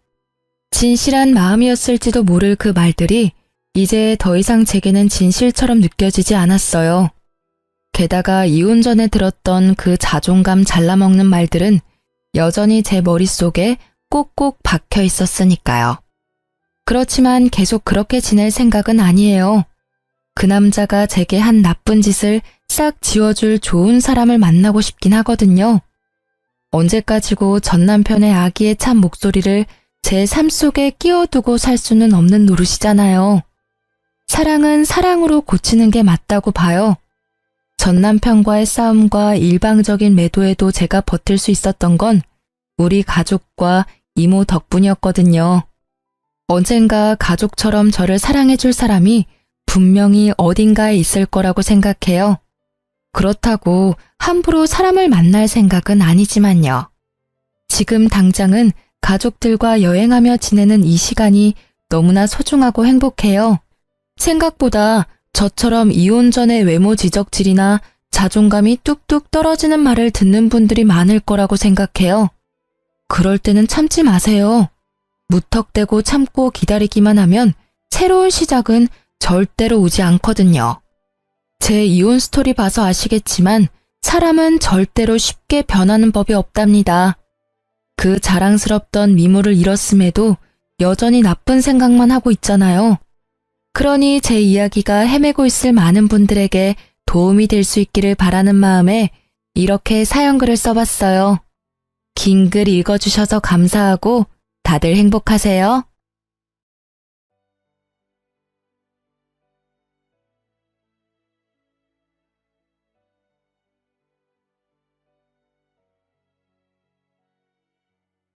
진실한 마음이었을지도 모를 그 말들이 이제 더 이상 제게는 진실처럼 느껴지지 않았어요. 게다가 이혼 전에 들었던 그 자존감 잘라먹는 말들은 여전히 제 머릿속에 꼭꼭 박혀 있었으니까요. 그렇지만 계속 그렇게 지낼 생각은 아니에요. 그 남자가 제게 한 나쁜 짓을 싹 지워줄 좋은 사람을 만나고 싶긴 하거든요. 언제까지고 전 남편의 아기에 찬 목소리를 제 삶 속에 끼워두고 살 수는 없는 노릇이잖아요. 사랑은 사랑으로 고치는 게 맞다고 봐요. 전 남편과의 싸움과 일방적인 매도에도 제가 버틸 수 있었던 건 우리 가족과 이모 덕분이었거든요. 언젠가 가족처럼 저를 사랑해줄 사람이 분명히 어딘가에 있을 거라고 생각해요. 그렇다고 함부로 사람을 만날 생각은 아니지만요. 지금 당장은 가족들과 여행하며 지내는 이 시간이 너무나 소중하고 행복해요. 생각보다 저처럼 이혼 전의 외모 지적질이나 자존감이 뚝뚝 떨어지는 말을 듣는 분들이 많을 거라고 생각해요. 그럴 때는 참지 마세요. 무턱대고 참고 기다리기만 하면 새로운 시작은 절대로 오지 않거든요. 제 이혼 스토리 봐서 아시겠지만 사람은 절대로 쉽게 변하는 법이 없답니다. 그 자랑스럽던 미모를 잃었음에도 여전히 나쁜 생각만 하고 있잖아요. 그러니 제 이야기가 헤매고 있을 많은 분들에게 도움이 될 수 있기를 바라는 마음에 이렇게 사연글을 써봤어요. 긴 글 읽어주셔서 감사하고 다들 행복하세요.